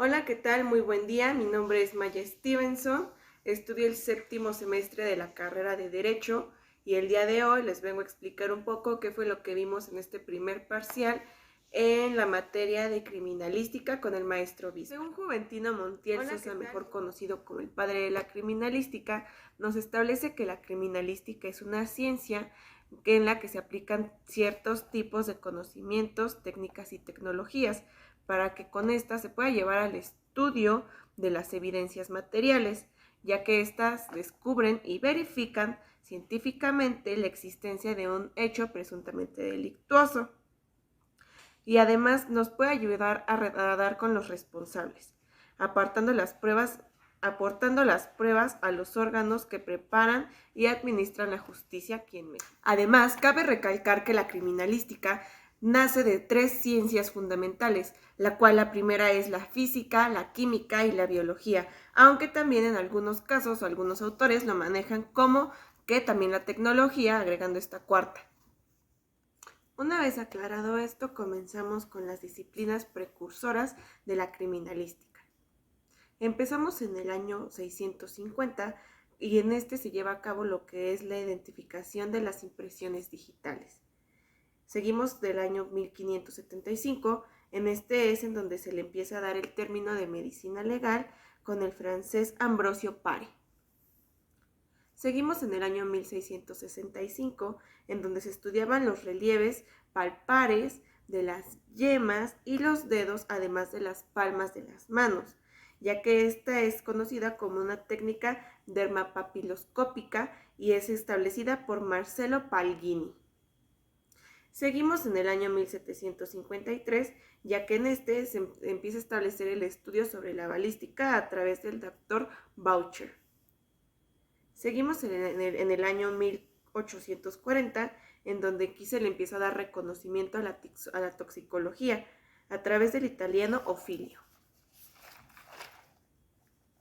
Hola, ¿qué tal? Muy buen día. Mi nombre es Maya Stevenson. Estudio el séptimo semestre de la carrera de Derecho y el día de hoy les vengo a explicar un poco qué fue lo que vimos en este primer parcial en la materia de criminalística con el maestro Bis. Según Juventino Montiel Hola, ¿qué Sosa, tal? mejor conocido como el padre de la criminalística, nos establece que la criminalística es una ciencia en la que se aplican ciertos tipos de conocimientos, técnicas y tecnologías para que con éstas se pueda llevar al estudio de las evidencias materiales, ya que éstas descubren y verifican científicamente la existencia de un hecho presuntamente delictuoso. Y además nos puede ayudar a dar con los responsables, apartando las pruebas, aportando las pruebas a los órganos que preparan y administran la justicia aquí en México. Además, cabe recalcar que la criminalística nace de tres ciencias fundamentales, la cual la primera es la física, la química y la biología, aunque también en algunos casos o algunos autores lo manejan como que también la tecnología, agregando esta cuarta. Una vez aclarado esto, comenzamos con las disciplinas precursoras de la criminalística. Empezamos en el año 650 y en este se lleva a cabo lo que es la identificación de las impresiones digitales. Seguimos del año 1575, en este es en donde se le empieza a dar el término de medicina legal con el francés Ambrosio Pare. Seguimos en el año 1665, en donde se estudiaban los relieves palpares de las yemas y los dedos, además de las palmas de las manos, ya que esta es conocida como una técnica dermapapiloscópica y es establecida por Marcello Palgini. Seguimos en el año 1753, ya que en este se empieza a establecer el estudio sobre la balística a través del doctor Boucher. Seguimos en el año 1840, en donde aquí se le empieza a dar reconocimiento a la toxicología a través del italiano Ofilio.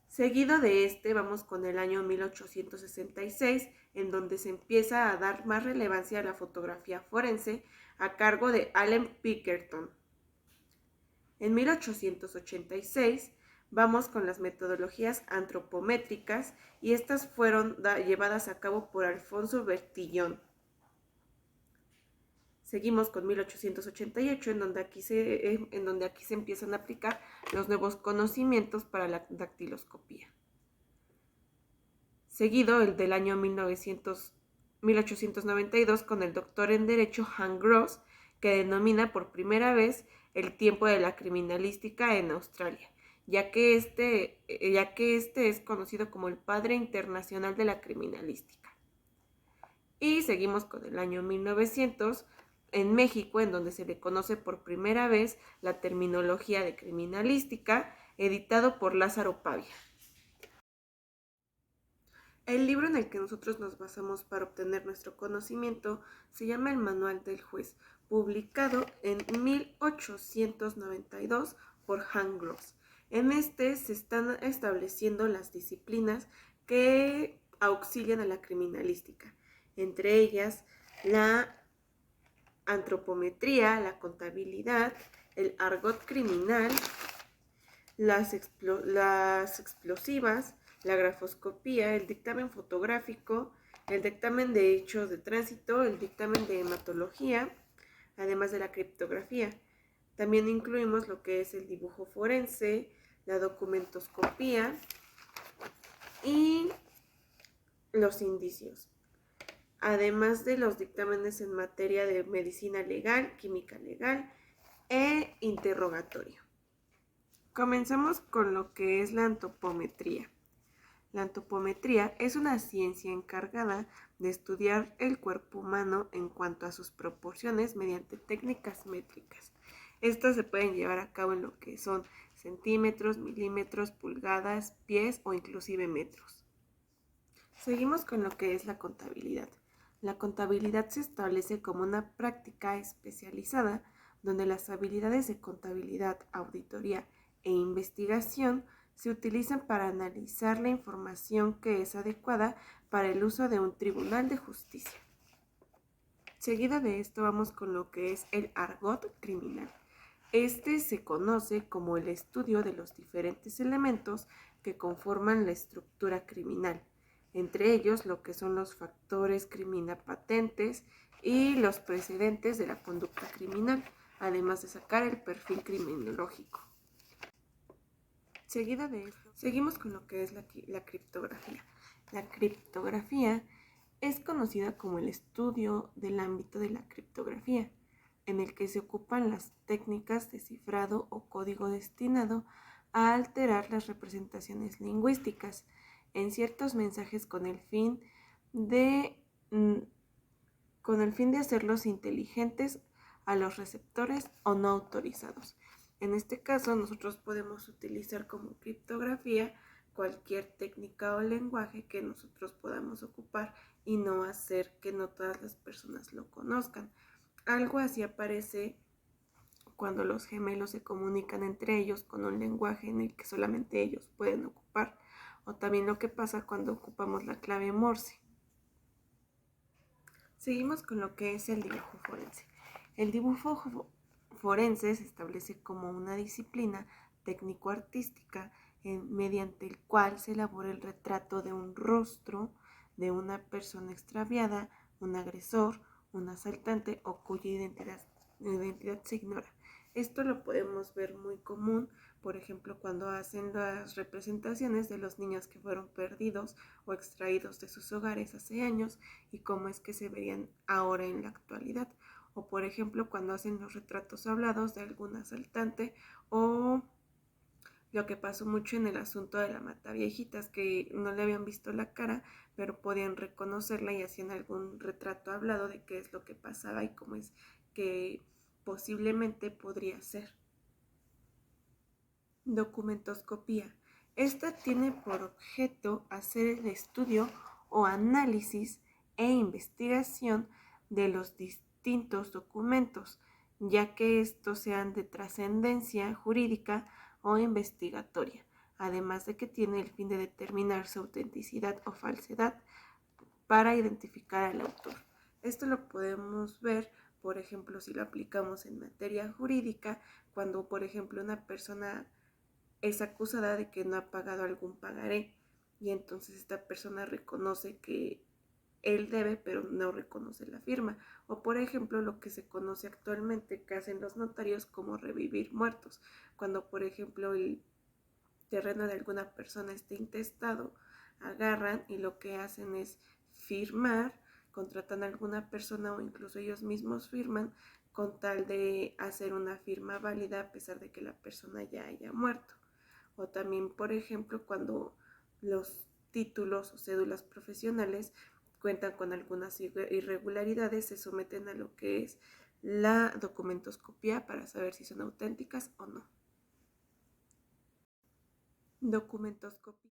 Seguido de este, vamos con el año 1866, en donde se empieza a dar más relevancia a la fotografía forense a cargo de Allen Pinkerton. En 1886 vamos con las metodologías antropométricas y estas fueron llevadas a cabo por Alfonso Bertillon. Seguimos con 1888, en donde aquí se empiezan a aplicar los nuevos conocimientos para la dactiloscopía. Seguido el del año 1892 con el doctor en Derecho Hans Gross, que denomina por primera vez el tiempo de la criminalística en Australia, ya que este es conocido como el padre internacional de la criminalística. Y seguimos con el año 1900 en México, en donde se le conoce por primera vez la terminología de criminalística, editado por Lázaro Pavia. El libro en el que nosotros nos basamos para obtener nuestro conocimiento se llama El Manual del Juez, publicado en 1892 por Hans Gross. En este se están estableciendo las disciplinas que auxilian a la criminalística, entre ellas la antropometría, la contabilidad, el argot criminal, las explosivas, la grafoscopía, el dictamen fotográfico, el dictamen de hechos de tránsito, el dictamen de hematología, además de la criptografía. También incluimos lo que es el dibujo forense, la documentoscopía y los indicios, además de los dictámenes en materia de medicina legal, química legal e interrogatorio. Comenzamos con lo que es la antropometría. La antropometría es una ciencia encargada de estudiar el cuerpo humano en cuanto a sus proporciones mediante técnicas métricas. Estas se pueden llevar a cabo en lo que son centímetros, milímetros, pulgadas, pies o inclusive metros. Seguimos con lo que es la contabilidad. La contabilidad se establece como una práctica especializada donde las habilidades de contabilidad, auditoría e investigación se utilizan para analizar la información que es adecuada para el uso de un tribunal de justicia. Seguido de esto vamos con lo que es el argot criminal. Este se conoce como el estudio de los diferentes elementos que conforman la estructura criminal, entre ellos lo que son los factores criminopatentes y los precedentes de la conducta criminal, además de sacar el perfil criminológico. Seguida de esto, seguimos con lo que es la criptografía. La criptografía es conocida como el estudio del ámbito de la criptografía, en el que se ocupan las técnicas de cifrado o código destinado a alterar las representaciones lingüísticas en ciertos mensajes con el fin de hacerlos inteligentes a los receptores o no autorizados. En este caso, nosotros podemos utilizar como criptografía cualquier técnica o lenguaje que nosotros podamos ocupar y no hacer que no todas las personas lo conozcan. Algo así aparece cuando los gemelos se comunican entre ellos con un lenguaje en el que solamente ellos pueden ocupar, o también lo que pasa cuando ocupamos la clave Morse. Seguimos con lo que es el dibujo forense. El dibujo forense se establece como una disciplina técnico-artística mediante el cual se elabora el retrato de un rostro de una persona extraviada, un agresor, un asaltante o cuya identidad se ignora. Esto lo podemos ver muy común, por ejemplo, cuando hacen las representaciones de los niños que fueron perdidos o extraídos de sus hogares hace años y cómo es que se verían ahora en la actualidad. O por ejemplo, cuando hacen los retratos hablados de algún asaltante, o lo que pasó mucho en el asunto de la Mataviejitas, que no le habían visto la cara, pero podían reconocerla y hacían algún retrato hablado de qué es lo que pasaba y cómo es que posiblemente podría ser. Documentoscopía. Esta tiene por objeto hacer el estudio o análisis e investigación de los distintos documentos, ya que estos sean de trascendencia jurídica o investigatoria, además de que tiene el fin de determinar su autenticidad o falsedad para identificar al autor. Esto lo podemos ver, por ejemplo, si lo aplicamos en materia jurídica, cuando, por ejemplo, una persona es acusada de que no ha pagado algún pagaré y entonces esta persona reconoce que él debe, pero no reconoce la firma. O por ejemplo, lo que se conoce actualmente que hacen los notarios como revivir muertos. Cuando por ejemplo el terreno de alguna persona esté intestado, agarran y lo que hacen es firmar, contratan a alguna persona o incluso ellos mismos firman con tal de hacer una firma válida a pesar de que la persona ya haya muerto. O también, por ejemplo, cuando los títulos o cédulas profesionales cuentan con algunas irregularidades, se someten a lo que es la documentoscopía para saber si son auténticas o no. Documentoscopía.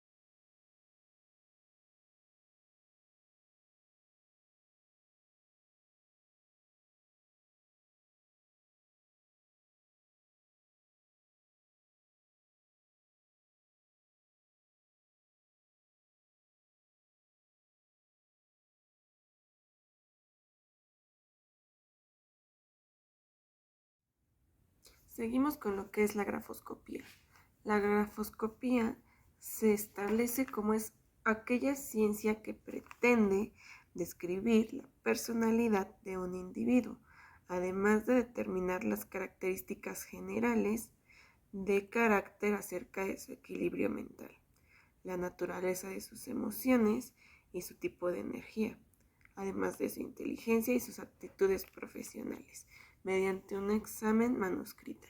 Seguimos con lo que es la grafoscopía. La grafoscopía se establece como es aquella ciencia que pretende describir la personalidad de un individuo, además de determinar las características generales de carácter acerca de su equilibrio mental, la naturaleza de sus emociones y su tipo de energía, además de su inteligencia y sus actitudes profesionales, mediante un examen manuscrita.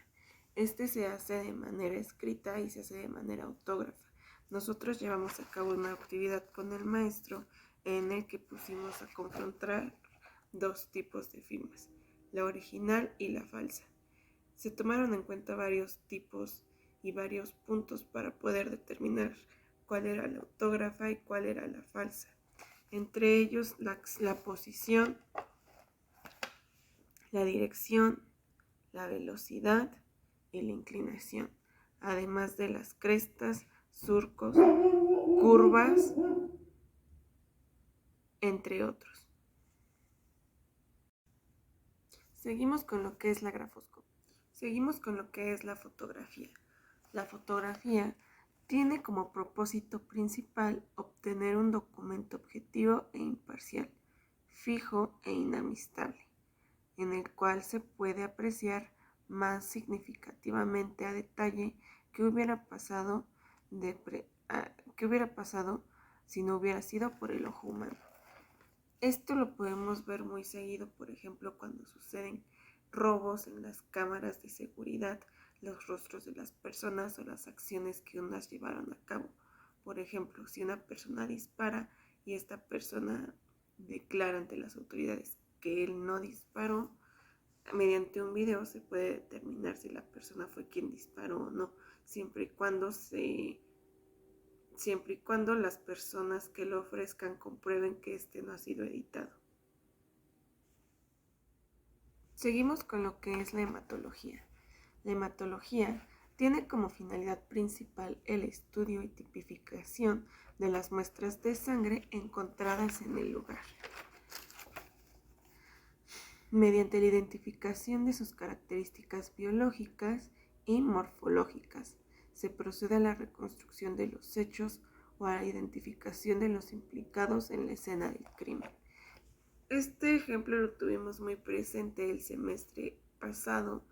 Este se hace de manera escrita y se hace de manera autógrafa. Nosotros llevamos a cabo una actividad con el maestro en el que pusimos a confrontar dos tipos de firmas, la original y la falsa. Se tomaron en cuenta varios tipos y varios puntos para poder determinar cuál era la autógrafa y cuál era la falsa. Entre ellos la posición, la dirección, la velocidad y la inclinación, además de las crestas, surcos, curvas, entre otros. Seguimos con lo que es la grafoscopía. Seguimos con lo que es la fotografía. La fotografía tiene como propósito principal obtener un documento objetivo e imparcial, fijo e inamistable, en el cual se puede apreciar más significativamente a detalle qué hubiera pasado si no hubiera sido por el ojo humano. Esto lo podemos ver muy seguido, por ejemplo, cuando suceden robos en las cámaras de seguridad, los rostros de las personas o las acciones que unas llevaron a cabo. Por ejemplo, si una persona dispara y esta persona declara ante las autoridades que él no disparó, mediante un video se puede determinar si la persona fue quien disparó o no, siempre y cuando las personas que lo ofrezcan comprueben que este no ha sido editado. Seguimos con lo que es la hematología. La hematología tiene como finalidad principal el estudio y tipificación de las muestras de sangre encontradas en el lugar, mediante la identificación de sus características biológicas y morfológicas. Se procede a la reconstrucción de los hechos o a la identificación de los implicados en la escena del crimen. Este ejemplo lo tuvimos muy presente el semestre pasado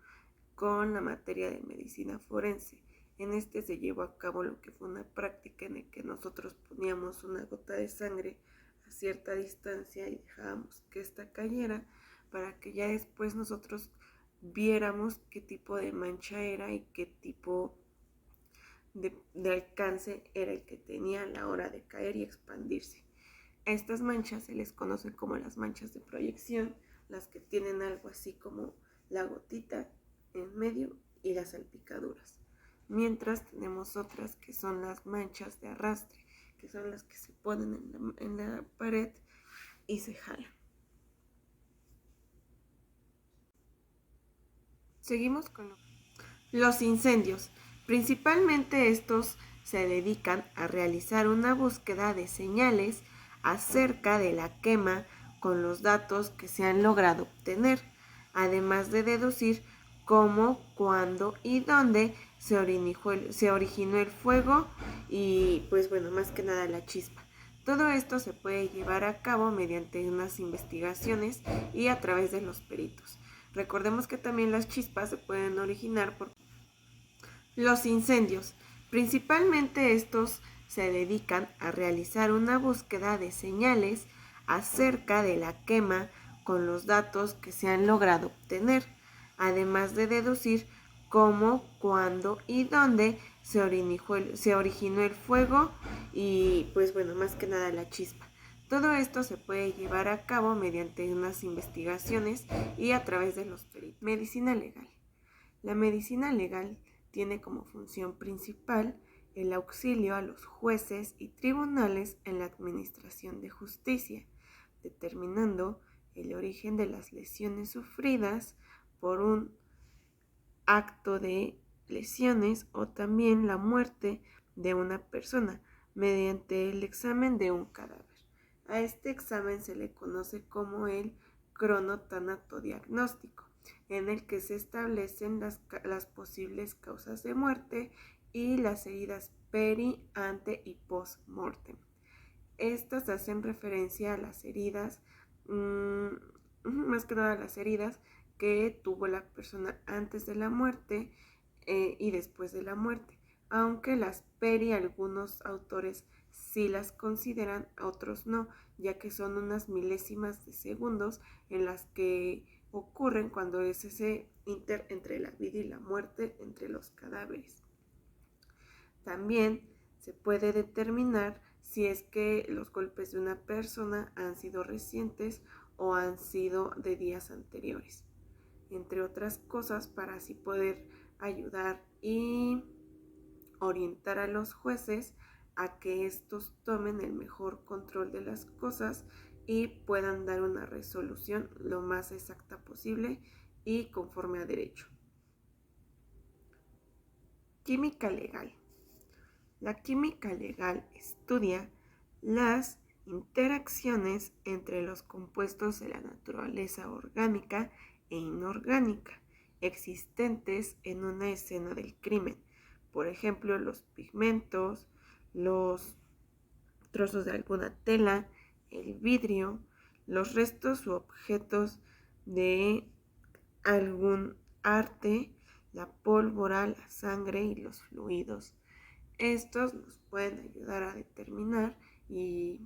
con la materia de medicina forense. En este se llevó a cabo lo que fue una práctica en la que nosotros poníamos una gota de sangre a cierta distancia y dejábamos que ésta cayera para que ya después nosotros viéramos qué tipo de mancha era y qué tipo de alcance era el que tenía a la hora de caer y expandirse. A estas manchas se les conoce como las manchas de proyección, las que tienen algo así como la gotita en medio y las salpicaduras. Mientras tenemos otras que son las manchas de arrastre, que son las que se ponen en la pared y se jalan. Seguimos con los incendios. Principalmente estos se dedican a realizar una búsqueda de señales acerca de la quema con los datos que se han logrado obtener, además de deducir cómo, cuándo y dónde se originó el fuego y pues bueno, más que nada la chispa. Todo esto se puede llevar a cabo mediante unas investigaciones y a través de los peritos. Recordemos que también las chispas se pueden originar por los incendios. Principalmente estos se dedican a realizar una búsqueda de señales acerca de la quema con los datos que se han logrado obtener, además de deducir cómo, cuándo y dónde se originó el fuego y pues bueno, más que nada la chispa. Todo esto se puede llevar a cabo mediante unas investigaciones y a través de los peritos. Medicina legal. La medicina legal tiene como función principal el auxilio a los jueces y tribunales en la administración de justicia, determinando el origen de las lesiones sufridas por un acto de lesiones o también la muerte de una persona mediante el examen de un cadáver. A este examen se le conoce como el cronotanatodiagnóstico, en el que se establecen las posibles causas de muerte y las heridas peri, ante y post-mortem. Estas hacen referencia a las heridas, más que nada a las heridas que tuvo la persona antes de la muerte y después de la muerte, aunque las peri algunos autores sí las consideran, otros no, ya que son unas milésimas de segundos en las que ocurren cuando es ese inter entre la vida y la muerte entre los cadáveres. También se puede determinar si es que los golpes de una persona han sido recientes o han sido de días anteriores, entre otras cosas, para así poder ayudar y orientar a los jueces a que estos tomen el mejor control de las cosas y puedan dar una resolución lo más exacta posible y conforme a derecho. Química legal. La química legal estudia las interacciones entre los compuestos de la naturaleza orgánica e inorgánica, existentes en una escena del crimen. Por ejemplo, los pigmentos, los trozos de alguna tela, el vidrio, los restos u objetos de algún arte, la pólvora, la sangre y los fluidos. Estos nos pueden ayudar a determinar y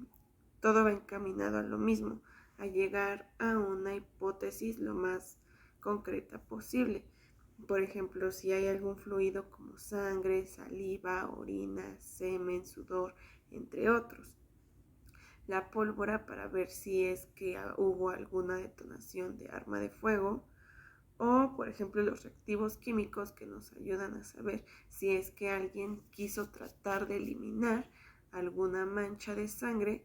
todo va encaminado a lo mismo, a llegar a una hipótesis lo más concreta posible. Por ejemplo, si hay algún fluido como sangre, saliva, orina, semen, sudor, entre otros. La pólvora para ver si es que hubo alguna detonación de arma de fuego, o por ejemplo los reactivos químicos que nos ayudan a saber si es que alguien quiso tratar de eliminar alguna mancha de sangre,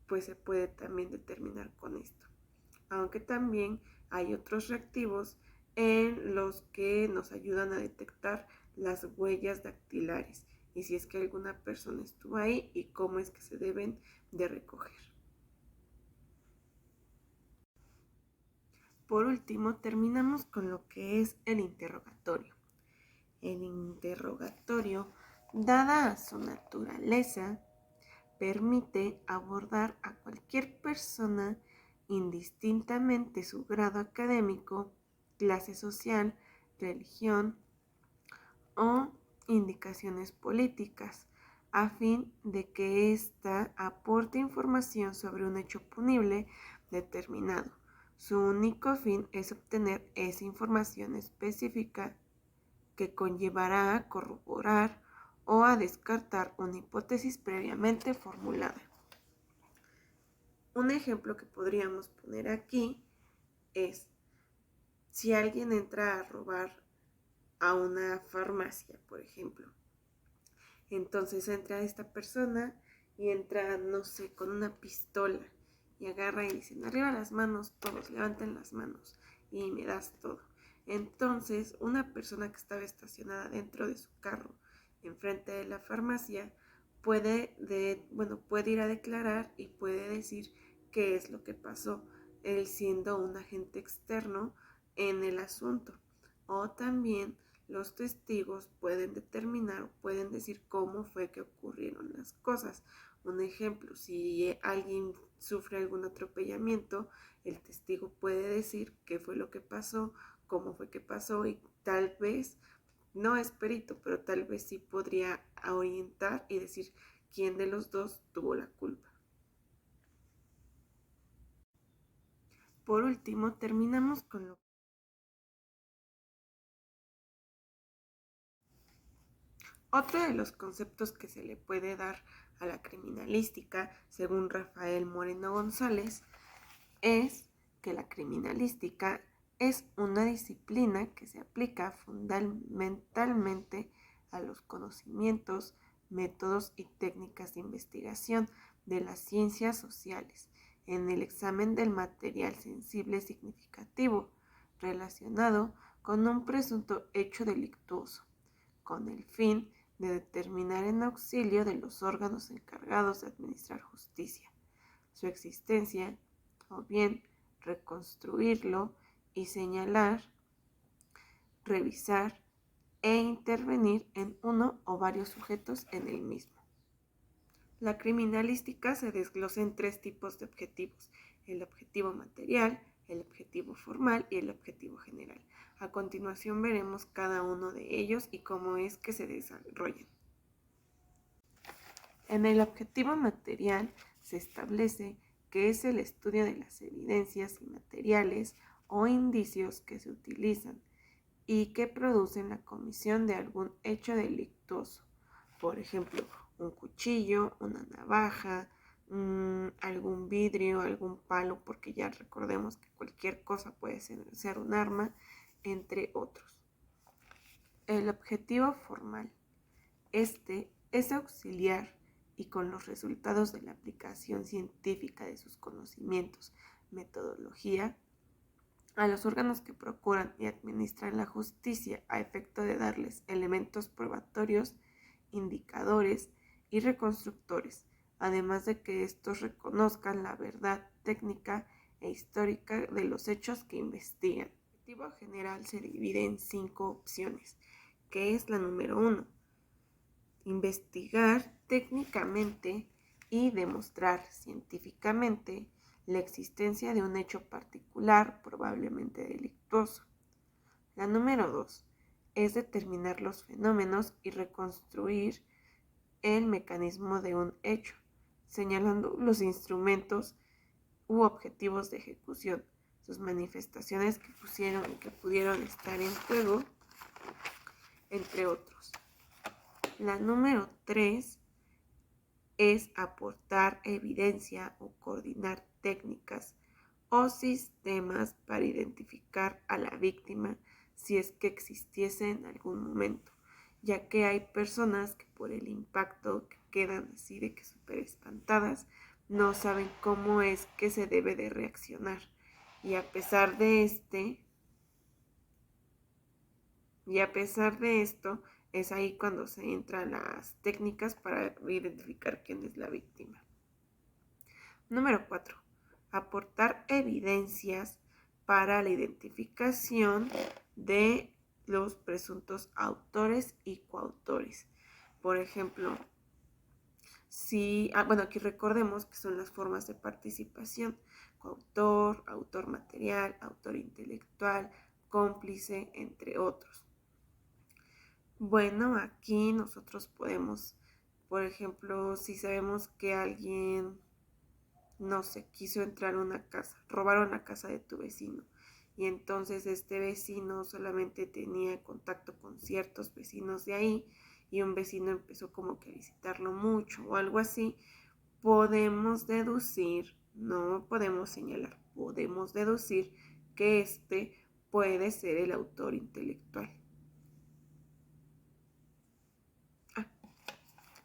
pues se puede también determinar con esto. Aunque también hay otros reactivos en los que nos ayudan a detectar las huellas dactilares y si es que alguna persona estuvo ahí y cómo es que se deben de recoger. Por último, terminamos con lo que es el interrogatorio. El interrogatorio, dada su naturaleza, permite abordar a cualquier persona indistintamente su grado académico, clase social, religión o indicaciones políticas, a fin de que ésta aporte información sobre un hecho punible determinado. Su único fin es obtener esa información específica que conllevará a corroborar o a descartar una hipótesis previamente formulada. Un ejemplo que podríamos poner aquí es si alguien entra a robar a una farmacia, por ejemplo. Entonces entra esta persona y entra, no sé, con una pistola y agarra y dicen, arriba las manos todos, levanten las manos y me das todo. Entonces una persona que estaba estacionada dentro de su carro enfrente de la farmacia puede ir a declarar y puede decir qué es lo que pasó, él siendo un agente externo en el asunto. O también los testigos pueden determinar o pueden decir cómo fue que ocurrieron las cosas. Un ejemplo, si alguien sufre algún atropellamiento, el testigo puede decir qué fue lo que pasó, cómo fue que pasó y tal vez, no es perito, pero tal vez sí podría orientar y decir quién de los dos tuvo la culpa. Por último, terminamos con lo Otro de los conceptos que se le puede dar a la criminalística, según Rafael Moreno González, es que la criminalística es una disciplina que se aplica fundamentalmente a los conocimientos, métodos y técnicas de investigación de las ciencias sociales en el examen del material sensible significativo relacionado con un presunto hecho delictuoso, con el fin de determinar en auxilio de los órganos encargados de administrar justicia su existencia, o bien reconstruirlo y señalar, revisar e intervenir en uno o varios sujetos en el mismo. La criminalística se desglosa en tres tipos de objetivos: el objetivo material, el objetivo formal y el objetivo general. A continuación veremos cada uno de ellos y cómo es que se desarrollan. En el objetivo material se establece que es el estudio de las evidencias y materiales o indicios que se utilizan y que producen la comisión de algún hecho delictuoso. Por ejemplo, un cuchillo, una navaja, algún vidrio, algún palo, porque ya recordemos que cualquier cosa puede ser un arma, entre otros. El objetivo formal. Este es auxiliar y con los resultados de la aplicación científica de sus conocimientos, metodología, a los órganos que procuran y administran la justicia a efecto de darles elementos probatorios, indicadores y reconstructores, además de que estos reconozcan la verdad técnica e histórica de los hechos que investigan, objetivo general se divide en 5 opciones, que es la número 1. Investigar técnicamente y demostrar científicamente la existencia de un hecho particular, probablemente delictuoso. La número 2 es determinar los fenómenos y reconstruir el mecanismo de un hecho, señalando los instrumentos u objetivos de ejecución, sus manifestaciones que pudieron estar en juego, entre otros. La número 3 es aportar evidencia o coordinar técnicas o sistemas para identificar a la víctima si es que existiese en algún momento, ya que hay personas que por el impacto que quedan así de que súper espantadas, no saben cómo es que se debe de reaccionar. Y a pesar de esto, es ahí cuando se entran las técnicas para identificar quién es la víctima. Número 4. Aportar evidencias para la identificación de los presuntos autores y coautores. Por ejemplo, aquí recordemos que son las formas de participación: coautor, autor material, autor intelectual, cómplice, entre otros. Bueno, aquí nosotros podemos, por ejemplo, si sabemos que alguien, no sé, quiso entrar a una casa, robaron la casa de tu vecino, y entonces este vecino solamente tenía contacto con ciertos vecinos de ahí, y un vecino empezó como que a visitarlo mucho o algo así, podemos deducir, no podemos señalar, podemos deducir que este puede ser el autor intelectual.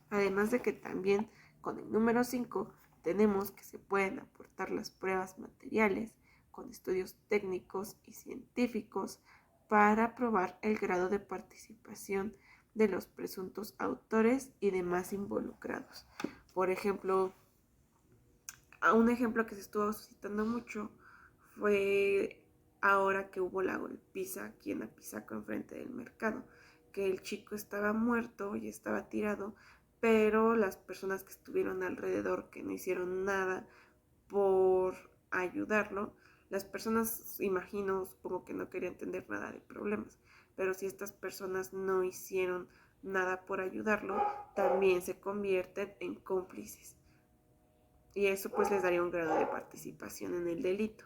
Además de que también con el número 5 tenemos que se pueden aportar las pruebas materiales con estudios técnicos y científicos para probar el grado de participación de los presuntos autores y demás involucrados. Por ejemplo, un ejemplo que se estuvo suscitando mucho fue ahora que hubo la golpiza aquí en Apizaco, enfrente del mercado, que el chico estaba muerto y estaba tirado, pero las personas que estuvieron alrededor, que no hicieron nada por ayudarlo, las personas, supongo que no querían entender nada de problemas, pero si estas personas no hicieron nada por ayudarlo, también se convierten en cómplices. Y eso pues les daría un grado de participación en el delito.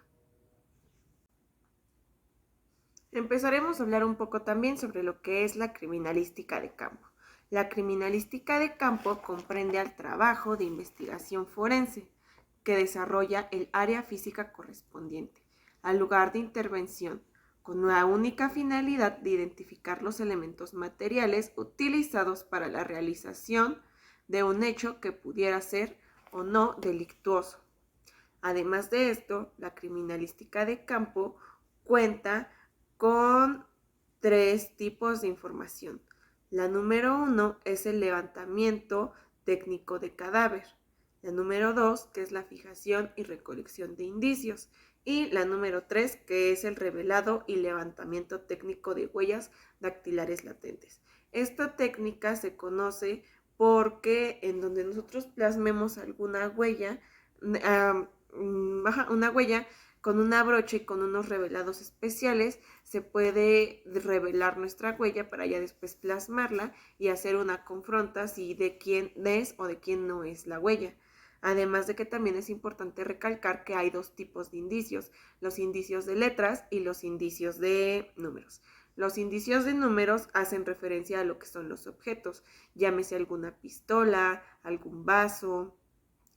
Empezaremos a hablar un poco también sobre lo que es la criminalística de campo. La criminalística de campo comprende al trabajo de investigación forense que desarrolla el área física correspondiente al lugar de intervención, con la única finalidad de identificar los elementos materiales utilizados para la realización de un hecho que pudiera ser o no delictuoso. Además de esto, la criminalística de campo cuenta con 3 tipos de información. La número 1 es el levantamiento técnico de cadáver. La número 2, que es la fijación y recolección de indicios. Y la número 3, que es el revelado y levantamiento técnico de huellas dactilares latentes. Esta técnica se conoce porque en donde nosotros plasmemos alguna huella, una huella con una brocha y con unos revelados especiales, se puede revelar nuestra huella para ya después plasmarla y hacer una confronta si de quién es o de quién no es la huella. Además de que también es importante recalcar que hay 2 tipos de indicios: los indicios de letras y los indicios de números. Los indicios de números hacen referencia a lo que son los objetos, llámese alguna pistola, algún vaso,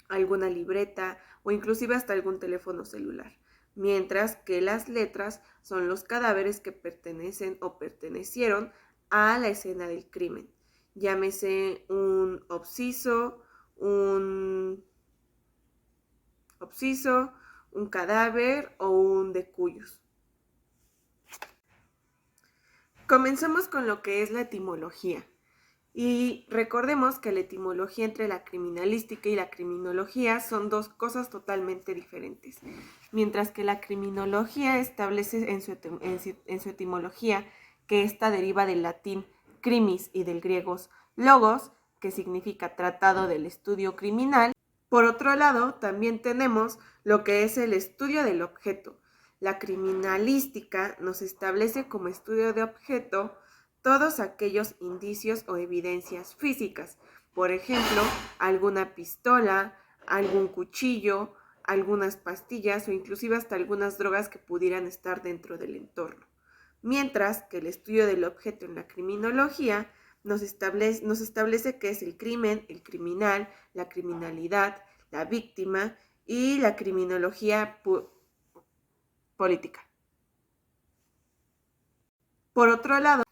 alguna libreta o inclusive hasta algún teléfono celular. Mientras que las letras son los cadáveres que pertenecen o pertenecieron a la escena del crimen. Llámese un obsiso, un cadáver o un decuyos. Comenzamos con lo que es la etimología. Y recordemos que la etimología entre la criminalística y la criminología son dos cosas totalmente diferentes. Mientras que la criminología establece en su etimología que esta deriva del latín crimis y del griego logos, que significa tratado del estudio criminal. Por otro lado, también tenemos lo que es el estudio del objeto. La criminalística nos establece como estudio de objeto todos aquellos indicios o evidencias físicas, por ejemplo, alguna pistola, algún cuchillo, algunas pastillas o inclusive hasta algunas drogas que pudieran estar dentro del entorno. Mientras que el estudio del objeto en la criminología nos establece qué es el crimen, el criminal, la criminalidad, la víctima y la criminología política. Por otro lado,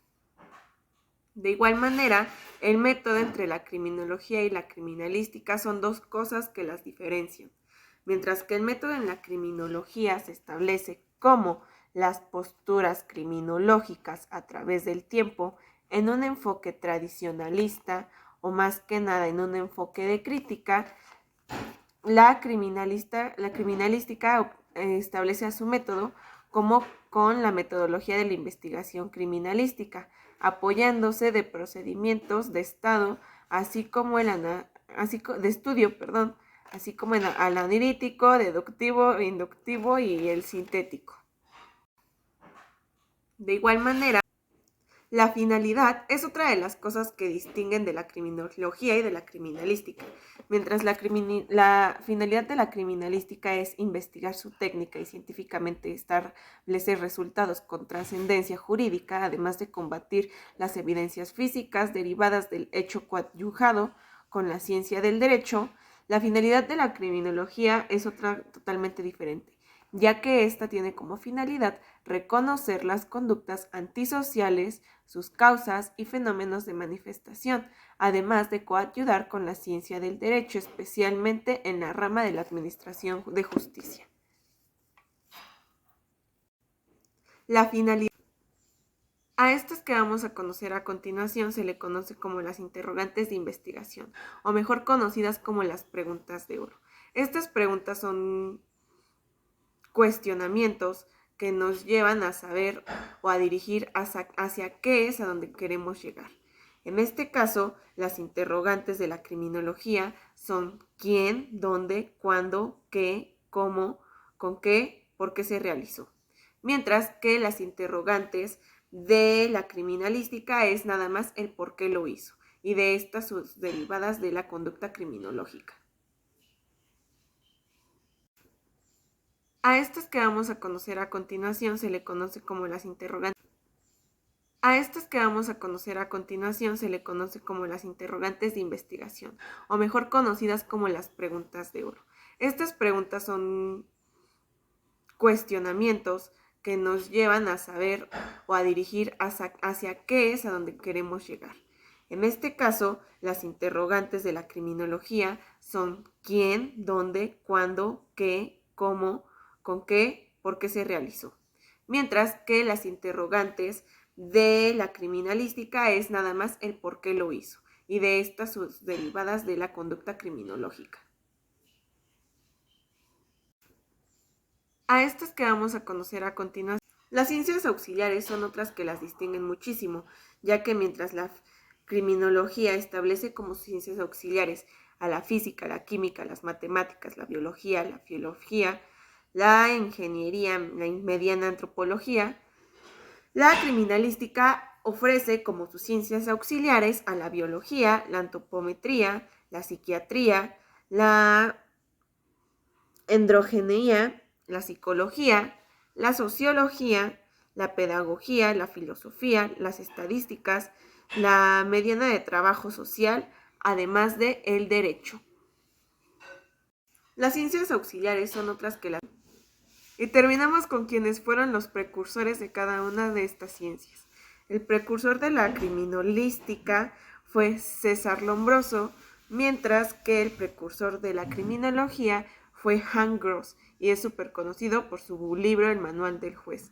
de igual manera, el método entre la criminología y la criminalística son dos cosas que las diferencian. Mientras que el método en la criminología se establece como las posturas criminológicas a través del tiempo en un enfoque tradicionalista o más que nada en un enfoque de crítica, la criminalística establece a su método como con la metodología de la investigación criminalística, apoyándose de procedimientos de estado, así como de estudio, así como el analítico, deductivo, inductivo y el sintético. De igual manera, la finalidad es otra de las cosas que distinguen de la criminología y de la criminalística. Mientras la finalidad de la criminalística es investigar su técnica y científicamente establecer resultados con trascendencia jurídica, además de combatir las evidencias físicas derivadas del hecho coadyuvado con la ciencia del derecho, la finalidad de la criminología es otra totalmente diferente, ya que ésta tiene como finalidad reconocer las conductas antisociales, sus causas y fenómenos de manifestación, además de coayudar con la ciencia del derecho, especialmente en la rama de la administración de justicia. La finalidad. A estas que vamos a conocer a continuación se le conoce como las interrogantes de investigación, o mejor conocidas como las preguntas de oro. Estas preguntas son cuestionamientos que nos llevan a saber o a dirigir hacia qué es a donde queremos llegar. En este caso, las interrogantes de la criminología son quién, dónde, cuándo, qué, cómo, con qué, por qué se realizó. Mientras que las interrogantes de la criminalística es nada más el por qué lo hizo, y de estas sus derivadas de la conducta criminológica. A estas que vamos a conocer a continuación se le conoce como las interrogantes. De investigación, o mejor conocidas como las preguntas de oro. Estas preguntas son cuestionamientos que nos llevan a saber o a dirigir hacia qué es a donde queremos llegar. En este caso, las interrogantes de la criminología son quién, dónde, cuándo, qué, cómo, con qué, por qué se realizó. Mientras que las interrogantes de la criminalística es nada más el por qué lo hizo, y de estas sus derivadas de la conducta criminológica. A estas que vamos a conocer a continuación, las ciencias auxiliares son otras que las distinguen muchísimo, ya que mientras la criminología establece como ciencias auxiliares a la física, la química, las matemáticas, la biología, la filología, la ingeniería, la mediana antropología, la criminalística ofrece como sus ciencias auxiliares a la biología, la antropometría, la psiquiatría, la androgeneía, la psicología, la sociología, la pedagogía, la filosofía, las estadísticas, la mediana de trabajo social, además de el derecho. Las ciencias auxiliares son otras que las... Y terminamos con quienes fueron los precursores de cada una de estas ciencias. El precursor de la criminalística fue César Lombroso, mientras que el precursor de la criminología fue Hans Gross, y es súper conocido por su libro El Manual del Juez.